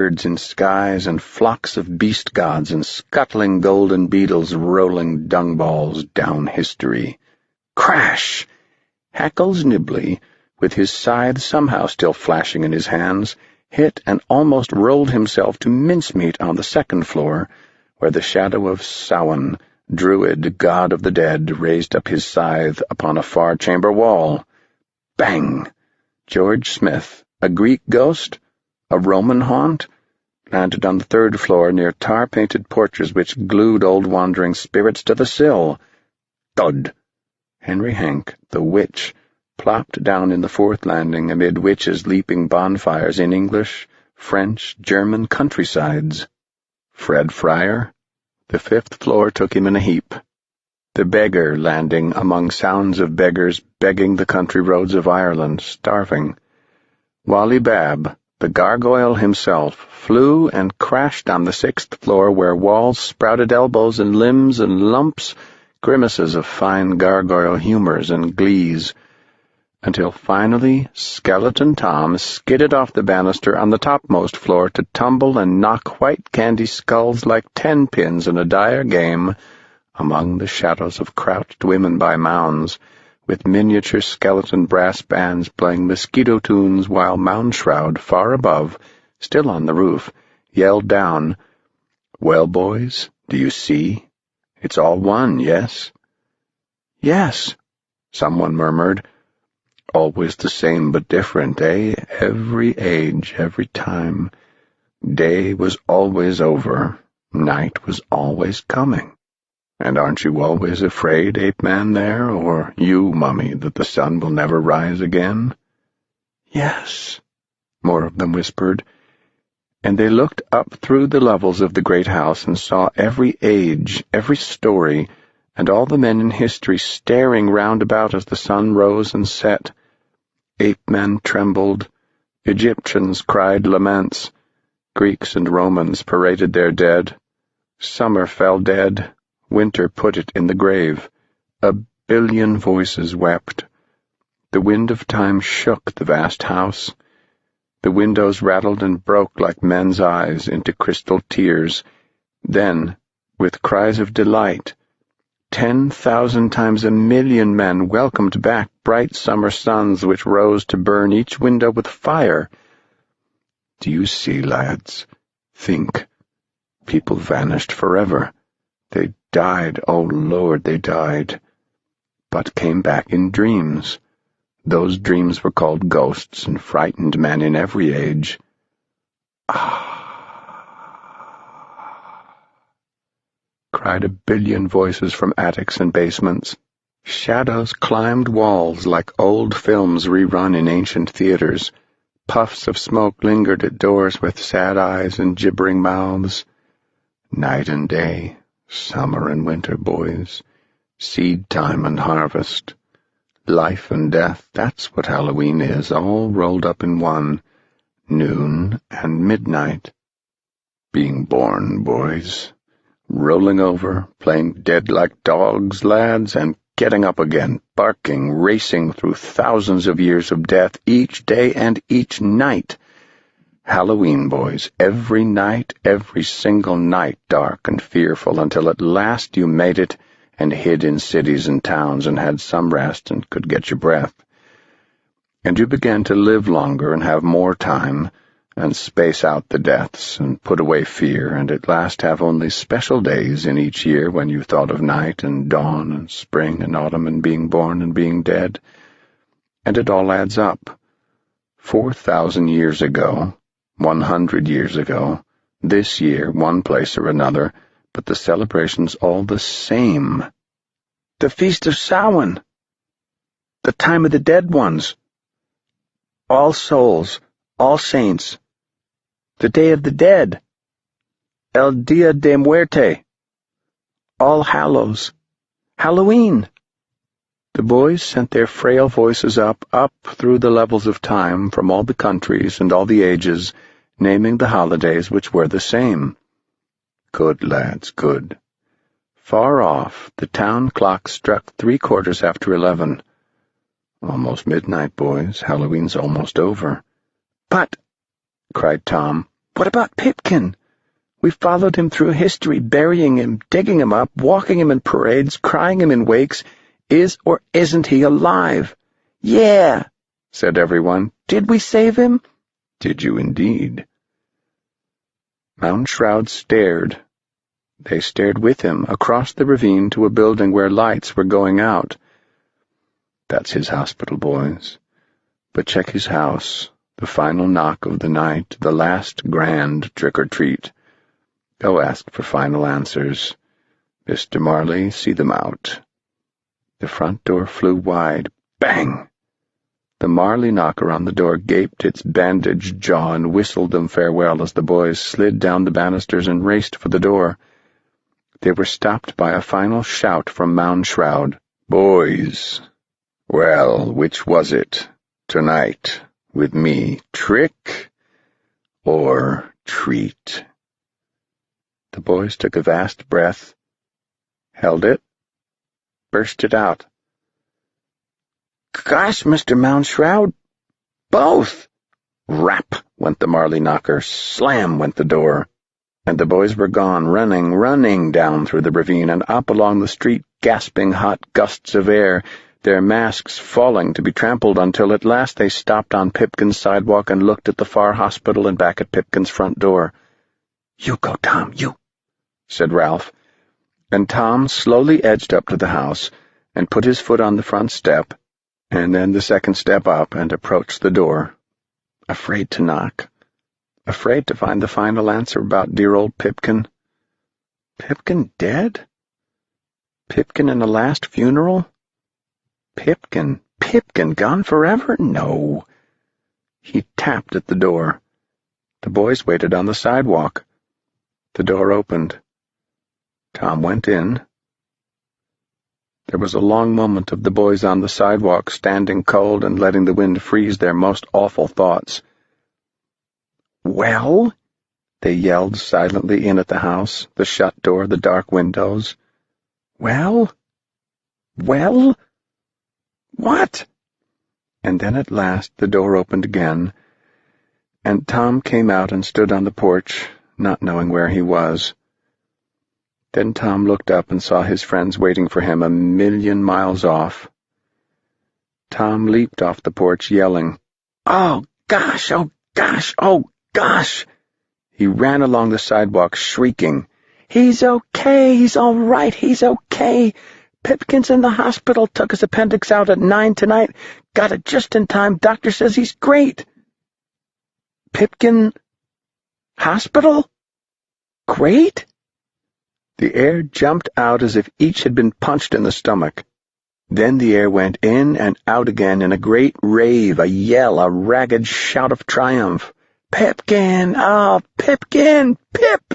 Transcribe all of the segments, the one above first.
birds in skies and flocks of beast gods and scuttling golden beetles rolling dung balls down history. Crash! Hackles Nibley, with his scythe somehow still flashing in his hands, hit and almost rolled himself to mincemeat on the second floor, where the shadow of Samhain, druid, god of the dead, raised up his scythe upon a far chamber wall. Bang! George Smith, a Greek ghost, a Roman haunt, landed on the third floor near tar-painted porches which glued old wandering spirits to the sill. Thud! Henry Hank, the witch, plopped down in the fourth landing amid witches leaping bonfires in English, French, German countrysides. Fred Fryer, the fifth floor took him in a heap. The beggar landing among sounds of beggars begging the country roads of Ireland, starving. Wally Babb, the gargoyle himself, flew and crashed on the sixth floor where walls sprouted elbows and limbs and lumps, grimaces of fine gargoyle humors and glees, until finally Skeleton Tom skidded off the banister on the topmost floor to tumble and knock white candy skulls like 10 pins in a dire game among the shadows of crouched women by mounds, with miniature skeleton brass bands playing mosquito tunes while Mound Shroud, far above, still on the roof, yelled down, "Well, boys, do you see? It's all one, yes?" "Yes," someone murmured. "Always the same but different, eh? Every age, every time. Day was always over. Night was always coming. And aren't you always afraid, Ape-Man there, or you, Mummy, that the sun will never rise again?" "Yes," more of them whispered, and they looked up through the levels of the great house and saw every age, every story, and all the men in history staring round about as the sun rose and set. Ape-men trembled, Egyptians cried laments, Greeks and Romans paraded their dead, summer fell dead, winter put it in the grave, 1,000,000,000 voices wept. The wind of time shook the vast house. The windows rattled and broke like men's eyes into crystal tears. Then, with cries of delight, 10,000 times 1,000,000 men welcomed back bright summer suns which rose to burn each window with fire. Do you see, lads? Think. People vanished forever. They died, oh Lord, they died, but came back in dreams. Those dreams were called ghosts and frightened men in every age. Ah! Cried 1,000,000,000 voices from attics and basements. Shadows climbed walls like old films rerun in ancient theaters. Puffs of smoke lingered at doors with sad eyes and gibbering mouths. Night and day, summer and winter, boys, seed time and harvest, life and death, that's what Halloween is, all rolled up in one, noon and midnight. Being born, boys, rolling over, playing dead like dogs, lads, and getting up again, barking, racing through thousands of years of death, each day and each night. Halloween, boys, every night, every single night, dark and fearful, until at last you made it and hid in cities and towns and had some rest and could get your breath. And you began to live longer and have more time, and space out the deaths and put away fear, and at last have only special days in each year when you thought of night and dawn and spring and autumn and being born and being dead. And it all adds up. 4,000 years ago, 100 years ago, this year, one place or another, but the celebration's all the same. The Feast of Samhain. The time of the dead ones. All Souls, All Saints. The Day of the Dead. El Dia de Muerte. All Hallows. Halloween. The boys sent their frail voices up through the levels of time, from all the countries and all the ages, naming the holidays which were the same. Good, lads, good. Far off, the town clock struck 11:15. Almost midnight, boys. Halloween's almost over. "But," cried Tom, What about Pipkin? We followed him through history, burying him, digging him up, walking him in parades, crying him in wakes. Is or isn't he alive?" "Yeah," said everyone. "Did we save him?" "Did you indeed?" Mound Shroud stared. They stared with him across the ravine to a building where lights were going out. "That's his hospital, boys. But check his house, the final knock of the night, the last grand trick-or-treat. Go ask for final answers. Mr. Marley, see them out." The front door flew wide. Bang! The Marley knocker on the door gaped its bandaged jaw and whistled them farewell as the boys slid down the banisters and raced for the door. They were stopped by a final shout from Mound Shroud. "Boys! Well, which was it? Tonight, with me, trick or treat?" The boys took a vast breath, held it, burst it out. "Gosh, Mr. Mound Shroud, both!" Rap went the Marley knocker, slam went the door, and the boys were gone, running down through the ravine and up along the street, gasping hot gusts of air, their masks falling to be trampled until at last they stopped on Pipkin's sidewalk and looked at the far hospital and back at Pipkin's front door. "You go, Tom, you," said Ralph, and Tom slowly edged up to the house and put his foot on the front step, and then the second step up and approached the door, afraid to knock, afraid to find the final answer about dear old Pipkin. Pipkin dead? Pipkin in the last funeral? Pipkin gone forever? No. He tapped at the door. The boys waited on the sidewalk. The door opened. Tom went in. There was a long moment of the boys on the sidewalk, standing cold and letting the wind freeze their most awful thoughts. "Well?" they yelled silently in at the house, the shut door, the dark windows. "Well? Well? What?" And then at last the door opened again, and Tom came out and stood on the porch, not knowing where he was. Then Tom looked up and saw his friends waiting for him 1,000,000 miles off. Tom leaped off the porch, yelling, "Oh, gosh! Oh, gosh! Oh, gosh!" He ran along the sidewalk, shrieking, "He's okay! He's all right! He's okay! Pipkin's in the hospital, took his appendix out at 9 tonight, got it just in time, doctor says he's great." Pipkin? Hospital? Great? The air jumped out as if each had been punched in the stomach. Then the air went in and out again in a great rave, a yell, a ragged shout of triumph. "Pipkin! Oh, Pipkin! Pip!"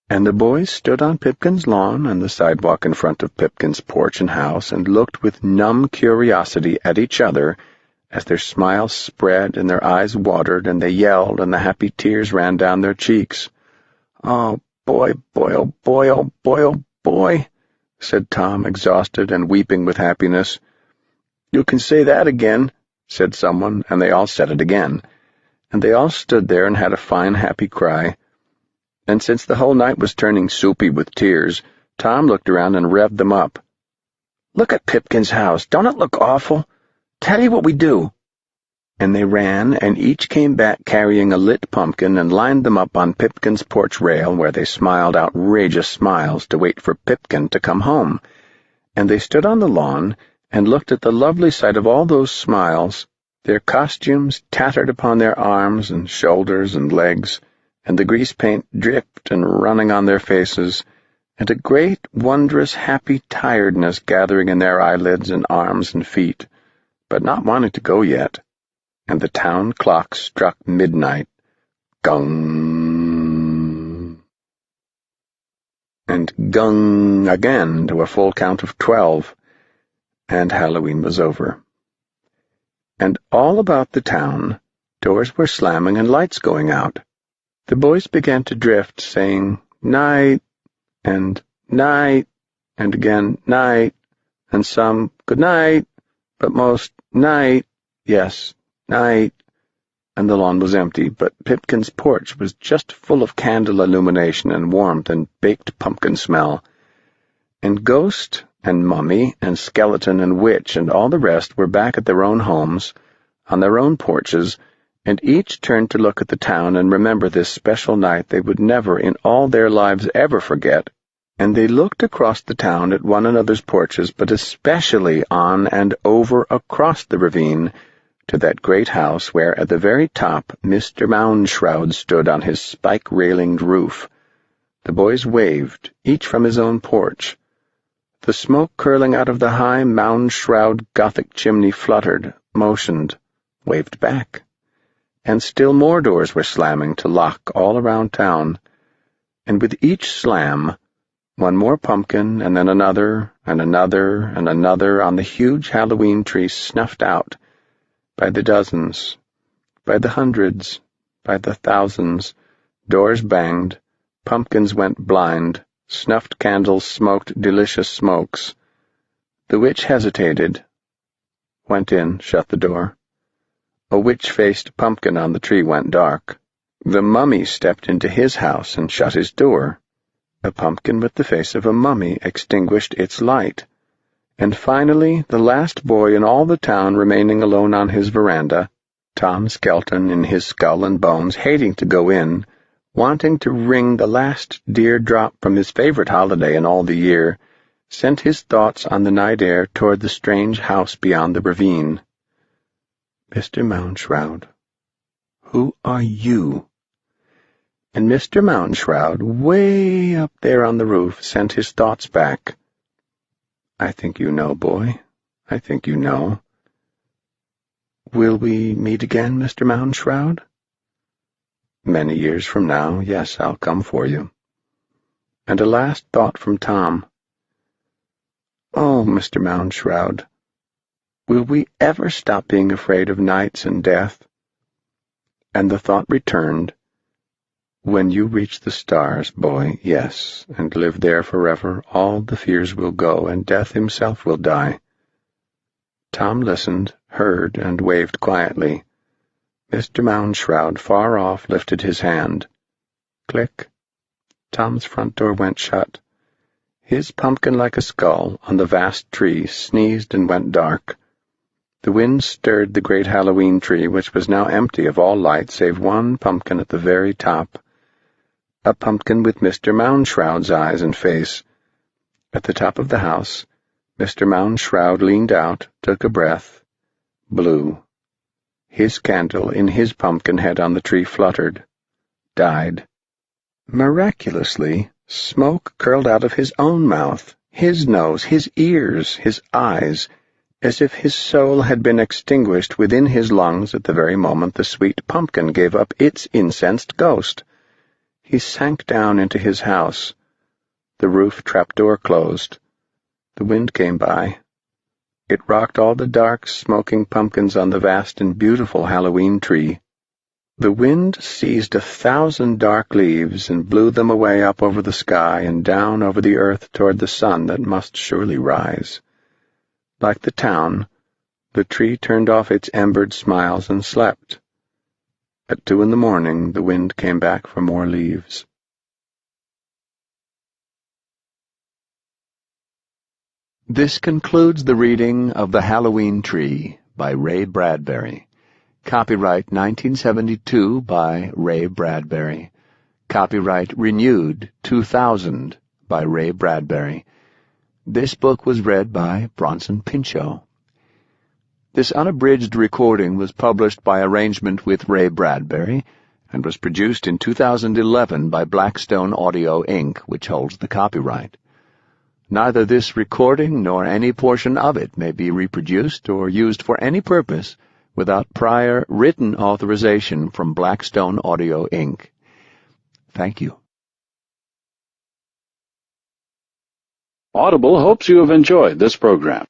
And the boys stood on Pipkin's lawn and the sidewalk in front of Pipkin's porch and house and looked with numb curiosity at each other as their smiles spread and their eyes watered and they yelled and the happy tears ran down their cheeks. "Oh, boy, boy, oh boy, oh boy, oh boy," said Tom, exhausted and weeping with happiness. "You can say that again," said someone, and they all said it again. And they all stood there and had a fine, happy cry. And since the whole night was turning soupy with tears, Tom looked around and revved them up. "Look at Pipkin's house. Don't it look awful? Tell you what we do." And they ran, and each came back carrying a lit pumpkin and lined them up on Pipkin's porch rail, where they smiled outrageous smiles to wait for Pipkin to come home. And they stood on the lawn and looked at the lovely sight of all those smiles, their costumes tattered upon their arms and shoulders and legs, and the grease paint dripped and running on their faces, and a great, wondrous, happy tiredness gathering in their eyelids and arms and feet, but not wanting to go yet. And the town clock struck midnight. Gung! And gung again to a full count of 12, and Halloween was over. And all about the town, doors were slamming and lights going out. The boys began to drift, saying, "Night," and "Night," and again, "Night," and some, "Good night," but most, "Night, yes, night," and the lawn was empty, but Pipkin's porch was just full of candle illumination and warmth and baked pumpkin smell. And ghost and mummy and skeleton and witch and all the rest were back at their own homes, on their own porches, and each turned to look at the town and remember this special night they would never in all their lives ever forget, and they looked across the town at one another's porches, but especially on and over across the ravine, to that great house where at the very top Mr. Moundshroud stood on his spike-railinged roof. The boys waved, each from his own porch. The smoke curling out of the high Moundshroud Gothic chimney fluttered, motioned, waved back. And still more doors were slamming to lock all around town, and with each slam, one more pumpkin, and then another, and another, and another on the huge Halloween tree snuffed out, by the dozens, by the hundreds, by the thousands. Doors banged, pumpkins went blind, snuffed candles smoked delicious smokes. The witch hesitated, went in, shut the door. A witch-faced pumpkin on the tree went dark. The mummy stepped into his house and shut his door. A pumpkin with the face of a mummy extinguished its light. And finally, the last boy in all the town remaining alone on his veranda, Tom Skelton in his skull and bones, hating to go in, wanting to wring the last dear drop from his favorite holiday in all the year, sent his thoughts on the night air toward the strange house beyond the ravine. "Mr. Moundshroud, who are you?" And Mr. Moundshroud, way up there on the roof, sent his thoughts back. "I think you know, boy. I think you know." "Will we meet again, Mr. Moundshroud?" "Many years from now, yes, I'll come for you." And a last thought from Tom. "Oh, Mr. Moundshroud, will we ever stop being afraid of nights and death?" And the thought returned, "When you reach the stars, boy, yes, and live there forever, all the fears will go, and Death himself will die." Tom listened, heard, and waved quietly. Mr. Moundshroud, far off, lifted his hand. Click. Tom's front door went shut. His pumpkin like a skull on the vast tree sneezed and went dark. The wind stirred the great Halloween tree, which was now empty of all light save one pumpkin at the very top. A pumpkin with Mr. Moundshroud's eyes and face. At the top of the house, Mr. Moundshroud leaned out, took a breath, blew. His candle in his pumpkin head on the tree fluttered, died. Miraculously, smoke curled out of his own mouth, his nose, his ears, his eyes, as if his soul had been extinguished within his lungs at the very moment the sweet pumpkin gave up its incensed ghost. He sank down into his house. The roof trapdoor closed. The wind came by. It rocked all the dark, smoking pumpkins on the vast and beautiful Halloween tree. The wind seized 1,000 dark leaves and blew them away up over the sky and down over the earth toward the sun that must surely rise. Like the town, the tree turned off its embered smiles and slept. At 2 in the morning, the wind came back for more leaves. This concludes the reading of The Halloween Tree by Ray Bradbury. Copyright 1972 by Ray Bradbury. Copyright renewed 2000 by Ray Bradbury. This book was read by Bronson Pinchot. This unabridged recording was published by arrangement with Ray Bradbury and was produced in 2011 by Blackstone Audio, Inc., which holds the copyright. Neither this recording nor any portion of it may be reproduced or used for any purpose without prior written authorization from Blackstone Audio, Inc. Thank you. Audible hopes you have enjoyed this program.